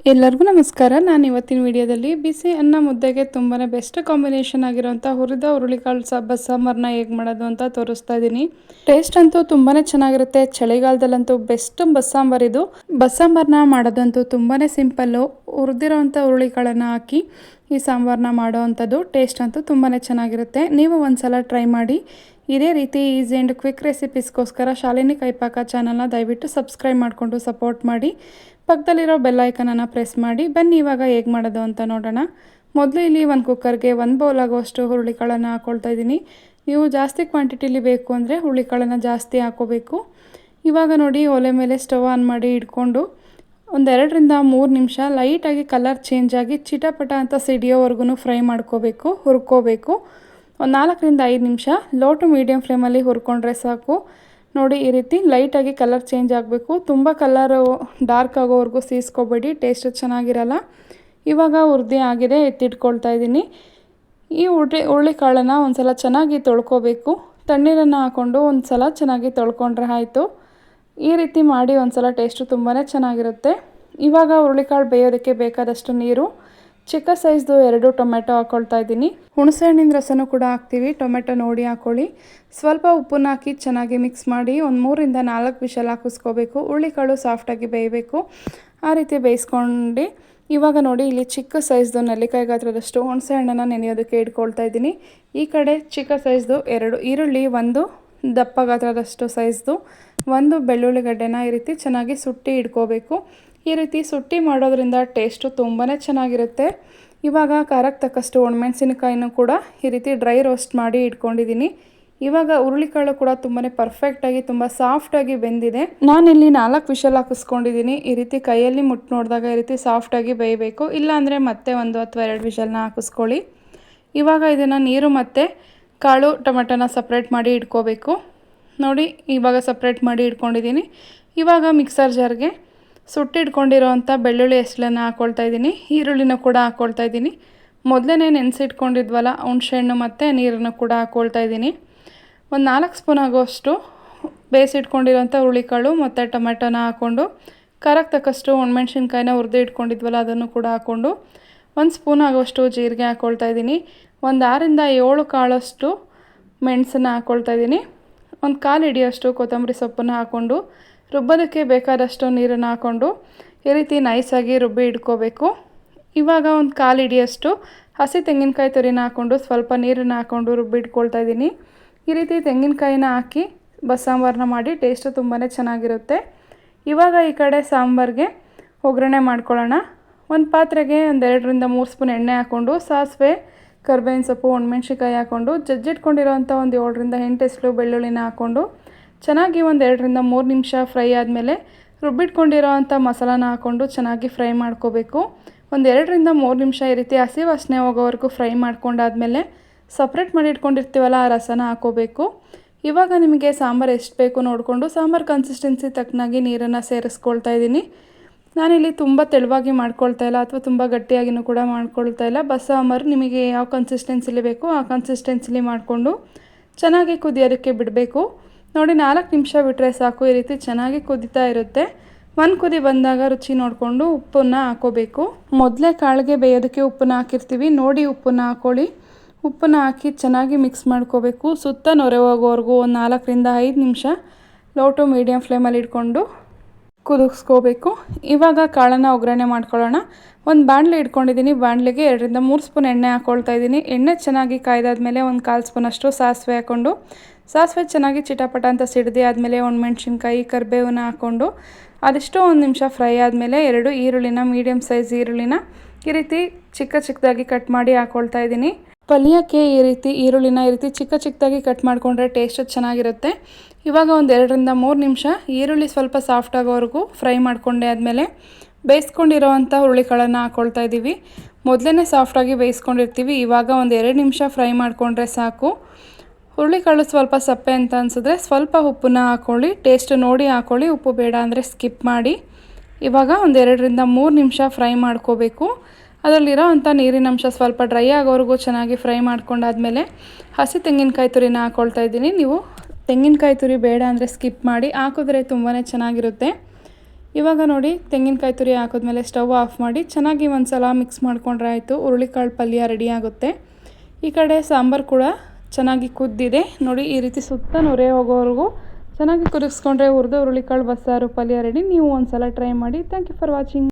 ಎಲ್ಲರಿಗೂ ನಮಸ್ಕಾರ. ನಾನು ಇವತ್ತಿನ ವಿಡಿಯೋದಲ್ಲಿ ಬಿಸಿ ಅನ್ನ ಮುದ್ದೆಗೆ ತುಂಬಾ ಬೆಸ್ಟ್ ಕಾಂಬಿನೇಷನ್ ಆಗಿರೋಂಥ ಹುರಿದ ಹುರುಳಿಕಾಳು ಬಸ್ಸಾಂಬಾರನ್ನ ಹೇಗೆ ಮಾಡೋದು ಅಂತ ತೋರಿಸ್ತಾ ಇದ್ದೀನಿ. ಟೇಸ್ಟ್ ಅಂತೂ ತುಂಬಾ ಚೆನ್ನಾಗಿರುತ್ತೆ. ಚಳಿಗಾಲದಲ್ಲಂತೂ ಬೆಸ್ಟ್ ಬಸ್ಸಾಂಬಾರ್ ಇದು. ಬಸ್ಸಾಂಬಾರನ್ನ ಮಾಡೋದಂತೂ ತುಂಬಾ ಸಿಂಪಲ್ಲು. ಹುರಿದಿರೋಂಥ ಹುರುಳಿಕಾಳನ್ನು ಹಾಕಿ ಈ ಸಾಂಬಾರನ್ನ ಮಾಡೋ ಅಂಥದ್ದು. ಟೇಸ್ಟ್ ಅಂತೂ ತುಂಬಾ ಚೆನ್ನಾಗಿರುತ್ತೆ. ನೀವು ಒಂದ್ಸಲ ಟ್ರೈ ಮಾಡಿ. ಇದೇ ರೀತಿ ಈಸಿ ಆ್ಯಂಡ್ ಕ್ವಿಕ್ ರೆಸಿಪೀಸ್ಗೋಸ್ಕರ ಶಾಲಿನಿ ಕೈಪಾಕ ಚಾನಲ್ನ ದಯವಿಟ್ಟು ಸಬ್ಸ್ಕ್ರೈಬ್ ಮಾಡಿಕೊಂಡು ಸಪೋರ್ಟ್ ಮಾಡಿ. ಪಕ್ಕದಲ್ಲಿರೋ ಬೆಲ್ ಐಕನನ್ನು ಪ್ರೆಸ್ ಮಾಡಿ. ಬನ್ನಿ ಇವಾಗ ಹೇಗೆ ಮಾಡೋದು ಅಂತ ನೋಡೋಣ. ಮೊದಲು ಇಲ್ಲಿ ಒಂದು ಕುಕ್ಕರ್ಗೆ 1 ಬೌಲ್ ಆಗೋಷ್ಟು ಹುರುಳಿಕಾಳನ್ನು ಹಾಕ್ಕೊಳ್ತಾ ಇದ್ದೀನಿ. ನೀವು ಜಾಸ್ತಿ ಕ್ವಾಂಟಿಟಿಲಿ ಬೇಕು ಅಂದರೆ ಹುರುಳಿಕಾಳನ್ನು ಜಾಸ್ತಿ ಹಾಕೋಬೇಕು. ಇವಾಗ ನೋಡಿ, ಒಲೆ ಮೇಲೆ ಸ್ಟವ್ ಆನ್ ಮಾಡಿ ಇಟ್ಕೊಂಡು ಒಂದು 2 ರಿಂದ 3 ನಿಮಿಷ ಲೈಟಾಗಿ ಕಲರ್ ಚೇಂಜ್ ಆಗಿ ಚಿಟಪಟ ಅಂತ ಸಿಡಿಯೋವರೆಗೂ ಫ್ರೈ ಮಾಡ್ಕೋಬೇಕು, ಹುರ್ಕೋಬೇಕು. ಒಂದು 4 ರಿಂದ 5 ನಿಮಿಷ ಲೋ ಟು ಮೀಡಿಯಮ್ ಫ್ಲೇಮಲ್ಲಿ ಹುರ್ಕೊಂಡ್ರೆ ಸಾಕು. ನೋಡಿ, ಈ ರೀತಿ ಲೈಟಾಗಿ ಕಲರ್ ಚೇಂಜ್ ಆಗಬೇಕು. ತುಂಬ ಕಲರು ಡಾರ್ಕ್ ಆಗೋವರೆಗೂ ಸೀಸ್ಕೋಬೇಡಿ, ಟೇಸ್ಟ್ ಚೆನ್ನಾಗಿರಲ್ಲ. ಇವಾಗ ಹುರಿದು ಆಗಿದೆ, ಎತ್ತಿಟ್ಕೊಳ್ತಾ ಇದ್ದೀನಿ. ಈ ಹುರುಳಿಕಾಳನ್ನು ಒಂದು ಸಲ ಚೆನ್ನಾಗಿ ತೊಳ್ಕೊಬೇಕು. ತಣ್ಣೀರನ್ನು ಹಾಕ್ಕೊಂಡು ಒಂದು ಸಲ ಚೆನ್ನಾಗಿ ತೊಳ್ಕೊಂಡ್ರೆ ಆಯಿತು. ಈ ರೀತಿ ಮಾಡಿ ಒಂದು ಸಲ ಟೇಸ್ಟು ತುಂಬಾ ಚೆನ್ನಾಗಿರುತ್ತೆ. ಇವಾಗ ಹುರುಳಿಕಾಳು ಬೇಯೋದಕ್ಕೆ ಬೇಕಾದಷ್ಟು ನೀರು, ಚಿಕ್ಕ ಸೈಜ್ದು 2 ಟೊಮೆಟೊ ಹಾಕ್ಕೊಳ್ತಾ ಇದ್ದೀನಿ. ಹುಣಸೆ ಹಣ್ಣಿನ ರಸನೂ ಕೂಡ ಹಾಕ್ತೀವಿ. ಟೊಮೆಟೊ ನೋಡಿ ಹಾಕ್ಕೊಳ್ಳಿ. ಸ್ವಲ್ಪ ಉಪ್ಪನ್ನು ಹಾಕಿ ಚೆನ್ನಾಗಿ ಮಿಕ್ಸ್ ಮಾಡಿ ಒಂದು 3 ರಿಂದ 4 ವಿಷಲ್ ಹಾಕಿಸ್ಕೋಬೇಕು. ಹುರುಳಿಕಾಳು ಸಾಫ್ಟಾಗಿ ಬೇಯಬೇಕು. ಆ ರೀತಿ ಬೇಯಿಸ್ಕೊಂಡು ಇವಾಗ ನೋಡಿ, ಇಲ್ಲಿ ಚಿಕ್ಕ ಸೈಜ್ದು ನೆಲ್ಲಿಕಾಯಿ ಗಾತ್ರದಷ್ಟು ಹುಣಸೆ ಹಣ್ಣನ್ನು ನೆನೆಯೋದಕ್ಕೆ ಇಟ್ಕೊಳ್ತಾ ಇದ್ದೀನಿ. ಈ ಕಡೆ ಚಿಕ್ಕ ಸೈಜ್ದು 2 ಈರುಳ್ಳಿ, 1 ದಪ್ಪ ಗಾತ್ರದಷ್ಟು ಸೈಜ್ದು 1 ಬೆಳ್ಳುಳ್ಳಿ ಗಡ್ಡೆನ ಈ ರೀತಿ ಚೆನ್ನಾಗಿ ಸುಟ್ಟಿ ಇಟ್ಕೋಬೇಕು. ಈ ರೀತಿ ಸುಟ್ಟಿ ಮಾಡೋದ್ರಿಂದ ಟೇಸ್ಟು ತುಂಬಾ ಚೆನ್ನಾಗಿರುತ್ತೆ. ಇವಾಗ ಖಾರಕ್ಕೆ ತಕ್ಕಷ್ಟು ಒಣಮೆಣಸಿನಕಾಯಿನೂ ಕೂಡ ಈ ರೀತಿ ಡ್ರೈ ರೋಸ್ಟ್ ಮಾಡಿ ಇಟ್ಕೊಂಡಿದ್ದೀನಿ. ಇವಾಗ ಹುರುಳಿಕಾಳು ಕೂಡ ತುಂಬಾ ಪರ್ಫೆಕ್ಟಾಗಿ ತುಂಬ ಸಾಫ್ಟಾಗಿ ಬೆಂದಿದೆ. ನಾನಿಲ್ಲಿ 4 ವಿಷಲ್ ಹಾಕಿಸ್ಕೊಂಡಿದ್ದೀನಿ. ಈ ರೀತಿ ಕೈಯಲ್ಲಿ ಮುಟ್ಟು ನೋಡಿದಾಗ ಈ ರೀತಿ ಸಾಫ್ಟಾಗಿ ಬೇಯಬೇಕು. ಇಲ್ಲಾಂದರೆ ಮತ್ತೆ 1 ಅಥವಾ 2 ವಿಷಲ್ನ ಹಾಕಿಸ್ಕೊಳ್ಳಿ. ಇವಾಗ ಇದನ್ನು ನೀರು ಮತ್ತು ಕಾಳು ಟೊಮೆಟೊನ ಸಪ್ರೇಟ್ ಮಾಡಿ ಇಟ್ಕೋಬೇಕು. ನೋಡಿ, ಇವಾಗ ಸಪ್ರೇಟ್ ಮಾಡಿ ಇಟ್ಕೊಂಡಿದ್ದೀನಿ. ಇವಾಗ ಮಿಕ್ಸರ್ ಜಾರ್ಗೆ ಸುಟ್ಟಿಟ್ಕೊಂಡಿರೋವಂಥ ಬೆಳ್ಳುಳ್ಳಿ ಎಸ್ಳನ್ನು ಹಾಕ್ಕೊಳ್ತಾ ಇದ್ದೀನಿ. ಈರುಳ್ಳಿನ ಕೂಡ ಹಾಕ್ಕೊಳ್ತಾ ಇದ್ದೀನಿ. ಮೊದಲೇ ನೆನೆಸಿಟ್ಕೊಂಡಿದ್ವಲ್ಲ ಹುಣಸೆಹಣ್ಣು ಮತ್ತು ನೀರನ್ನು ಕೂಡ ಹಾಕ್ಕೊಳ್ತಾ ಇದ್ದೀನಿ. ಒಂದು 4 ಸ್ಪೂನ್ ಆಗೋಷ್ಟು ಬೇಯಿಸಿಟ್ಕೊಂಡಿರೋಂಥ ಹುರುಳಿಕಾಳು ಮತ್ತು ಟೊಮೆಟೊನ ಹಾಕ್ಕೊಂಡು, ಖಾರಕ್ಕೆ ತಕ್ಕಷ್ಟು ಒಣಮೆಣ್ಸಿನ್ಕಾಯಿನ ಹುರಿದು ಇಟ್ಕೊಂಡಿದ್ವಲ್ಲ ಅದನ್ನು ಕೂಡ ಹಾಕ್ಕೊಂಡು, 1 ಸ್ಪೂನ್ ಆಗೋಷ್ಟು ಜೀರಿಗೆ ಹಾಕ್ಕೊಳ್ತಾ ಇದ್ದೀನಿ. ಒಂದು 6 ರಿಂದ 7 ಕಾಳಷ್ಟು ಮೆಣಸನ್ನು ಹಾಕ್ಕೊಳ್ತಾ ಇದ್ದೀನಿ. ಒಂದು 1/4 ಹಿಡಿಯೋಷ್ಟು ಕೊತ್ತಂಬರಿ ಸೊಪ್ಪನ್ನು ಹಾಕ್ಕೊಂಡು, ರುಬ್ಬೋದಕ್ಕೆ ಬೇಕಾದಷ್ಟು ನೀರನ್ನು ಹಾಕ್ಕೊಂಡು ಈ ರೀತಿ ನೈಸಾಗಿ ರುಬ್ಬಿ ಇಟ್ಕೋಬೇಕು. ಇವಾಗ ಒಂದು 1/4 ಹಿಡಿಯೋಷ್ಟು ಹಸಿ ತೆಂಗಿನಕಾಯಿ ತುರಿನ ಹಾಕ್ಕೊಂಡು ಸ್ವಲ್ಪ ನೀರನ್ನು ಹಾಕ್ಕೊಂಡು ರುಬ್ಬಿ ಇಟ್ಕೊಳ್ತಾ ಇದ್ದೀನಿ. ಈ ರೀತಿ ತೆಂಗಿನಕಾಯಿನ ಹಾಕಿ ಬಸ್ಸಾಂಬಾರನ್ನ ಮಾಡಿ ಟೇಸ್ಟು ತುಂಬಾ ಚೆನ್ನಾಗಿರುತ್ತೆ. ಇವಾಗ ಈ ಕಡೆ ಸಾಂಬಾರಿಗೆ ಒಗ್ಗರಣೆ ಮಾಡ್ಕೊಳ್ಳೋಣ. ಒಂದು ಪಾತ್ರೆಗೆ ಒಂದು 2 ರಿಂದ 3 ಸ್ಪೂನ್ ಎಣ್ಣೆ ಹಾಕ್ಕೊಂಡು, ಸಾಸಿವೆ, ಕರ್ಬೇವಿನ ಸೊಪ್ಪು, ಒಣಮೆಣ್ಸಿನ್ಕಾಯಿ ಹಾಕ್ಕೊಂಡು, ಜಜ್ಜಿಟ್ಕೊಂಡಿರೋಂಥ ಒಂದು 7 ರಿಂದ 8 ಎಸ್ಳು ಬೆಳ್ಳುಳ್ಳಿನ ಹಾಕ್ಕೊಂಡು ಚೆನ್ನಾಗಿ ಒಂದು 2 ರಿಂದ 3 ನಿಮಿಷ ಫ್ರೈ ಆದಮೇಲೆ ರುಬ್ಬಿಟ್ಕೊಂಡಿರೋ ಅಂಥ ಮಸಾಲಾನ ಹಾಕ್ಕೊಂಡು ಚೆನ್ನಾಗಿ ಫ್ರೈ ಮಾಡ್ಕೋಬೇಕು. ಒಂದು 2 ರಿಂದ 3 ನಿಮಿಷ ಈ ರೀತಿ ಹಸಿ ವಾಸನೆ ಹೋಗೋವರೆಗೂ ಫ್ರೈ ಮಾಡ್ಕೊಂಡಾದಮೇಲೆ ಸಪ್ರೇಟ್ ಮಾಡಿ ಇಟ್ಕೊಂಡಿರ್ತೀವಲ್ಲ ಆ ರಸನ ಹಾಕೋಬೇಕು. ಇವಾಗ ನಿಮಗೆ ಸಾಂಬಾರು ಎಷ್ಟು ಬೇಕು ನೋಡಿಕೊಂಡು ಸಾಂಬಾರು ಕನ್ಸಿಸ್ಟೆನ್ಸಿ ತಕ್ಕನಾಗಿ ನೀರನ್ನು ಸೇರಿಸ್ಕೊಳ್ತಾ ಇದ್ದೀನಿ. ನಾನಿಲ್ಲಿ ತುಂಬ ತೆಳುವಾಗಿ ಮಾಡ್ಕೊಳ್ತಾ ಇಲ್ಲ ಅಥವಾ ತುಂಬ ಗಟ್ಟಿಯಾಗಿಯೂ ಕೂಡ ಮಾಡ್ಕೊಳ್ತಾ ಇಲ್ಲ. ಬಸ್ಸಾಂಬಾರು ನಿಮಗೆ ಯಾವ ಕನ್ಸಿಸ್ಟೆನ್ಸಿಲಿ ಬೇಕೋ ಆ ಕನ್ಸಿಸ್ಟೆನ್ಸಿಲಿ ಮಾಡಿಕೊಂಡು ಚೆನ್ನಾಗಿ ಕುದಿಯೋದಕ್ಕೆ ಬಿಡಬೇಕು. ನೋಡಿ, 4 ನಿಮಿಷ ಬಿಟ್ಟರೆ ಸಾಕು. ಈ ರೀತಿ ಚೆನ್ನಾಗಿ ಕುದೀತಾ ಇರುತ್ತೆ. 1 ಕುದಿ ಬಂದಾಗ ರುಚಿ ನೋಡಿಕೊಂಡು ಉಪ್ಪನ್ನು ಹಾಕೋಬೇಕು. ಮೊದಲೇ ಕಾಳಿಗೆ ಬೇಯೋದಕ್ಕೆ ಉಪ್ಪನ್ನು ಹಾಕಿರ್ತೀವಿ. ನೋಡಿ, ಉಪ್ಪನ್ನು ಹಾಕ್ಕೊಳ್ಳಿ. ಉಪ್ಪನ್ನು ಹಾಕಿ ಚೆನ್ನಾಗಿ ಮಿಕ್ಸ್ ಮಾಡ್ಕೋಬೇಕು. ಸುತ್ತ ನೊರೆ ಹೋಗೋವರೆಗೂ ಒಂದು 4 ರಿಂದ 5 ನಿಮಿಷ ಲೋ ಟು ಮೀಡಿಯಮ್ ಫ್ಲೇಮಲ್ಲಿ ಇಟ್ಕೊಂಡು ಕುದಿಸ್ಕೋಬೇಕು. ಇವಾಗ ಕಾಳನ್ನು ಒಗ್ಗರಣೆ ಮಾಡ್ಕೊಳ್ಳೋಣ. ಒಂದು ಬಾಣಲೆ ಇಟ್ಕೊಂಡಿದ್ದೀನಿ. ಬಾಣಲೆಗೆ 2 ರಿಂದ 3 ಸ್ಪೂನ್ ಎಣ್ಣೆ ಹಾಕ್ಕೊಳ್ತಾ ಇದ್ದೀನಿ. ಎಣ್ಣೆ ಚೆನ್ನಾಗಿ ಕಾಯ್ದಾದ್ಮೇಲೆ ಒಂದು 1/4 ಸ್ಪೂನಷ್ಟು ಸಾಸಿವೆ ಹಾಕ್ಕೊಂಡು, ಸಾಸಿವೆ ಚೆನ್ನಾಗಿ ಚಿಟಪಟ ಅಂತ ಸಿಡಿದು ಆದಮೇಲೆ ಒಣಮೆಣ್ಸಿನ್ಕಾಯಿ, ಕರಿಬೇವನ್ನ ಹಾಕ್ಕೊಂಡು ಅದೆಷ್ಟೋ 1 ನಿಮಿಷ ಫ್ರೈ ಆದಮೇಲೆ 2 ಈರುಳ್ಳಿನ, ಮೀಡಿಯಮ್ ಸೈಜ್ ಈರುಳ್ಳಿನ ಈ ರೀತಿ ಚಿಕ್ಕದಾಗಿ ಕಟ್ ಮಾಡಿ ಹಾಕ್ಕೊಳ್ತಾ ಇದ್ದೀನಿ. ಪಲ್ಯಕ್ಕೆ ಈ ರೀತಿ ಈರುಳ್ಳಿನ ಈ ರೀತಿ ಚಿಕ್ಕದಾಗಿ ಕಟ್ ಮಾಡಿಕೊಂಡ್ರೆ ಟೇಸ್ಟ್ ಚೆನ್ನಾಗಿರುತ್ತೆ. ಇವಾಗ ಒಂದು 2 ರಿಂದ 3 ನಿಮಿಷ ಈರುಳ್ಳಿ ಸ್ವಲ್ಪ ಸಾಫ್ಟ್ ಆಗೋವರೆಗೂ ಫ್ರೈ ಮಾಡ್ಕೊಂಡೆ ಆದಮೇಲೆ ಬೇಯಿಸ್ಕೊಂಡಿರೋವಂಥ ಹುರುಳಿಕಾಳನ್ನು ಹಾಕ್ಕೊಳ್ತಾ ಇದ್ದೀವಿ. ಮೊದಲೇ ಸಾಫ್ಟಾಗಿ ಬೇಯಿಸ್ಕೊಂಡಿರ್ತೀವಿ. ಇವಾಗ ಒಂದು 2 ನಿಮಿಷ ಫ್ರೈ ಮಾಡಿಕೊಂಡ್ರೆ ಸಾಕು. ಹುರುಳಿಕಾಳು ಸ್ವಲ್ಪ ಸಪ್ಪೆ ಅಂತ ಅನಿಸಿದ್ರೆ ಸ್ವಲ್ಪ ಉಪ್ಪನ್ನ ಹಾಕ್ಕೊಳ್ಳಿ. ಟೇಸ್ಟ್ ನೋಡಿ ಹಾಕ್ಕೊಳ್ಳಿ. ಉಪ್ಪು ಬೇಡ ಅಂದರೆ ಸ್ಕಿಪ್ ಮಾಡಿ. ಇವಾಗ ಒಂದು 2 ರಿಂದ 3 ನಿಮಿಷ ಫ್ರೈ ಮಾಡ್ಕೋಬೇಕು. ಅದರಲ್ಲಿರೋ ಅಂಥ ನೀರಿನ ಅಂಶ ಸ್ವಲ್ಪ ಡ್ರೈ ಆಗೋವರೆಗೂ ಚೆನ್ನಾಗಿ ಫ್ರೈ ಮಾಡ್ಕೊಂಡಾದಮೇಲೆ ಹಸಿ ತೆಂಗಿನಕಾಯಿ ತುರಿನ ಹಾಕ್ಕೊಳ್ತಾ ಇದ್ದೀನಿ. ನೀವು ತೆಂಗಿನಕಾಯಿ ತುರಿ ಬೇಡ ಅಂದರೆ ಸ್ಕಿಪ್ ಮಾಡಿ, ಹಾಕಿದ್ರೆ ತುಂಬಾ ಚೆನ್ನಾಗಿರುತ್ತೆ. ಇವಾಗ ನೋಡಿ ತೆಂಗಿನಕಾಯಿ ತುರಿ ಹಾಕಿದ್ಮೇಲೆ ಸ್ಟವ್ ಆಫ್ ಮಾಡಿ ಚೆನ್ನಾಗಿ ಒಂದು ಸಲ ಮಿಕ್ಸ್ ಮಾಡ್ಕೊಂಡ್ರೆ ಆಯಿತು. ಹುರುಳಿಕಾಳು ಪಲ್ಯ ರೆಡಿ ಆಗುತ್ತೆ. ಈ ಕಡೆ ಸಾಂಬಾರು ಕೂಡ ಚೆನ್ನಾಗಿ ಕುದ್ದಿದೆ ನೋಡಿ. ಈ ರೀತಿ ಸುತ್ತ ನೊರೆ ಹೋಗೋವರೆಗೂ ಚೆನ್ನಾಗಿ ಕುದಿಸ್ಕೊಂಡ್ರೆ ಹುರಿದ ಹುರುಳಿಕಾಳು ಬಸ್ಸಾರು ಪಲ್ಯ ರೆಡಿ. ನೀವು ಒಂದು ಸಲ ಟ್ರೈ ಮಾಡಿ. Thank you for watching.